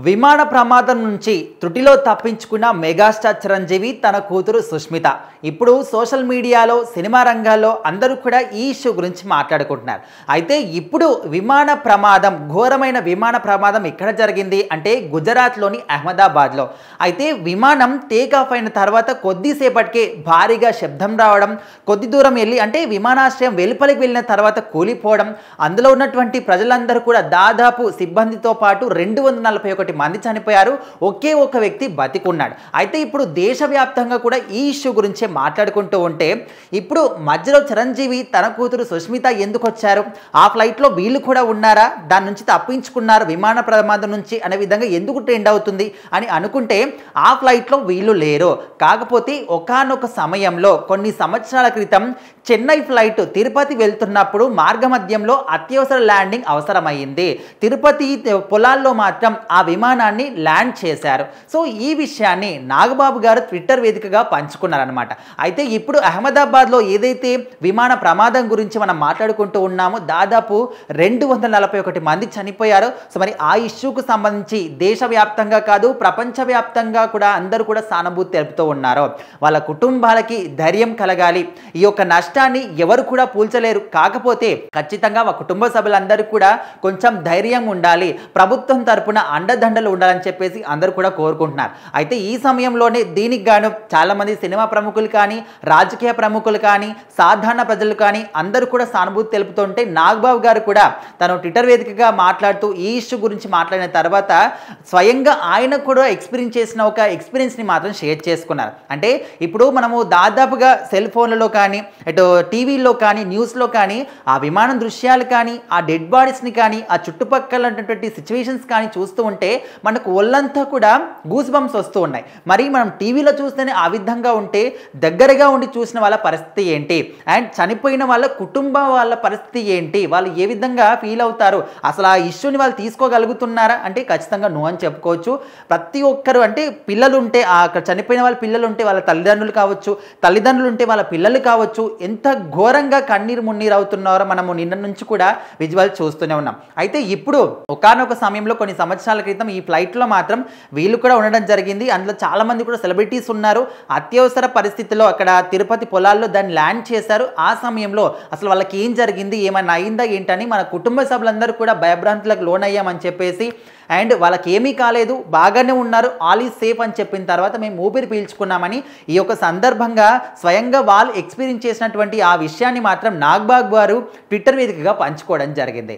విమాన ప్రమాదం నుంచి త్రుటిలో తప్పించుకున్న మెగాస్టార్ చిరంజీవి తన కూతురు సుష్మిత ఇప్పుడు సోషల్ మీడియాలో సినిమా రంగాల్లో అందరూ కూడా ఈ ఇష్యూ గురించి మాట్లాడుకుంటున్నారు. అయితే ఇప్పుడు ఘోరమైన విమాన ప్రమాదం ఎక్కడ జరిగింది అంటే గుజరాత్లోని అహ్మదాబాద్లో. అయితే విమానం టేక్ ఆఫ్ అయిన తర్వాత కొద్దిసేపటికే భారీగా శబ్దం రావడం, కొద్ది దూరం వెళ్ళి అంటే విమానాశ్రయం వెలుపలికి వెళ్ళిన తర్వాత కూలిపోవడం, అందులో ఉన్నటువంటి ప్రజలందరూ కూడా దాదాపు సిబ్బందితో పాటు 241 మంది చనిపోయారు. ఒకే ఒక వ్యక్తి బతికున్నాడు. అయితే ఇప్పుడు దేశవ్యాప్తంగా కూడా ఈ ఇష్యూ గురించే మాట్లాడుకుంటూ ఉంటే ఇప్పుడు మధ్యలో చిరంజీవి తన కూతురు సుష్మిత ఎందుకు వచ్చారు, ఆ ఫ్లైట్లో వీళ్ళు కూడా ఉన్నారా, దాని నుంచి తప్పించుకున్నారు విమాన ప్రమాదం నుంచి అనే విధంగా ఎందుకు ట్రెండ్ అవుతుంది అని అనుకుంటే ఆ ఫ్లైట్లో వీళ్ళు లేరు. కాకపోతే ఒకానొక సమయంలో కొన్ని సంవత్సరాల క్రితం చెన్నై ఫ్లైట్ తిరుపతి వెళ్తున్నప్పుడు మార్గమధ్యంలో అత్యవసర ల్యాండింగ్ అవసరమైంది. తిరుపతి పొలాల్లో మాత్రం ఆ విమానాన్ని ల్యాండ్ చేశారు. సో ఈ విషయాన్ని నాగబాబు గారు ట్విట్టర్ వేదికగా పంచుకున్నారనమాట. అయితే ఇప్పుడు అహ్మదాబాద్లో ఏదైతే విమాన ప్రమాదం గురించి మనం మాట్లాడుకుంటూ ఉన్నామో దాదాపు 241 మంది చనిపోయారు. సో మరి ఆ ఇష్యూకు సంబంధించి దేశవ్యాప్తంగా కాదు ప్రపంచవ్యాప్తంగా కూడా అందరూ కూడా సానుభూతి తెలుపుతూ ఉన్నారు. వాళ్ళ కుటుంబాలకి ధైర్యం కలగాలి, ఈ యొక్క నష్టాన్ని ఎవరు కూడా పూల్చలేరు. కాకపోతే ఖచ్చితంగా ఆ కుటుంబ సభ్యులందరూ కూడా కొంచెం ధైర్యం ఉండాలి, ప్రభుత్వం తరపున అండదండలు ఉండాలని చెప్పేసి అందరూ కూడా కోరుకుంటున్నారు. అయితే ఈ సమయంలోనే దీనికి గాను చాలామంది సినిమా ప్రముఖులు కానీ, రాజకీయ ప్రముఖులు కానీ, సాధారణ ప్రజలు కానీ అందరూ కూడా సానుభూతి తెలుపుతుంటే నాగబాబు గారు కూడా తను ట్విట్టర్ వేదికగా మాట్లాడుతూ ఈ ఇష్యూ గురించి మాట్లాడిన తర్వాత స్వయంగా ఆయన కూడా ఎక్స్పీరియన్స్ చేసిన ఒక ఎక్స్పీరియన్స్ని మాత్రం షేర్ చేసుకున్నారు. అంటే ఇప్పుడు మనము దాదాపుగా సెల్ ఫోన్లలో కానీ, ఇటు టీవీలో కానీ, న్యూస్లో కానీ ఆ విమానం దృశ్యాలు కానీ, ఆ డెడ్ బాడీస్ని కానీ, ఆ చుట్టుపక్కల ఉన్నటువంటి సిచ్యువేషన్స్ కానీ చూస్తూ ఉంటే మనకు ఒళ్ళంతా కూడా గూస్ బంప్స్ వస్తూ ఉన్నాయి. మరి మనం టీవీలో చూస్తేనే ఆ విధంగా ఉంటే దగ్గరగా ఉండి చూసిన వాళ్ళ పరిస్థితి ఏంటి, అండ్ చనిపోయిన వాళ్ళ కుటుంబం వాళ్ళ పరిస్థితి ఏంటి, వాళ్ళు ఏ విధంగా ఫీల్ అవుతారు, అసలు ఆ ఇష్యూని వాళ్ళు తీసుకోగలుగుతున్నారా అంటే ఖచ్చితంగా నో అని చెప్పుకోవచ్చు. ప్రతి ఒక్కరు అంటే పిల్లలు ఉంటే అక్కడ చనిపోయిన వాళ్ళ పిల్లలు ఉంటే వాళ్ళ తల్లిదండ్రులు కావచ్చు, తల్లిదండ్రులు ఉంటే వాళ్ళ పిల్లలు కావచ్చు, ఎంత ఘోరంగా కన్నీరు మున్నీరు అవుతున్నారో మనము నిన్న నుంచి కూడా విజువల్ చూస్తూనే ఉన్నాం. అయితే ఇప్పుడు ఒకానొక సమయంలో కొన్ని సంవత్సరాల క్రితం ఈ ఫ్లైట్లో మాత్రం వీళ్ళు కూడా ఉండడం జరిగింది. అందులో చాలామంది కూడా సెలబ్రిటీస్ ఉన్నారు. అత్యవసర పరిస్థితిలో అక్కడ తిరుపతి పొలాల్లో దాన్ని ల్యాండ్ చేశారు. ఆ సమయంలో అసలు వాళ్ళకి ఏం జరిగింది, ఏమైనా అయిందా ఏంటని మన కుటుంబ సభ్యులందరూ కూడా భయభ్రాంతులకు లోనయ్యామని చెప్పేసి, అండ్ వాళ్ళకి ఏమీ కాలేదు, బాగానే ఉన్నారు, ఆల్ ఈజ్ సేఫ్ అని చెప్పిన తర్వాత మేము ఊపిరి పీల్చుకున్నామని ఈ యొక్క సందర్భంగా స్వయంగా వాళ్ళు ఎక్స్పీరియన్స్ చేసినటువంటి ఆ విషయాన్ని మాత్రం నాగబాబు గారు ట్విట్టర్ వేదికగా పంచుకోవడం జరిగింది.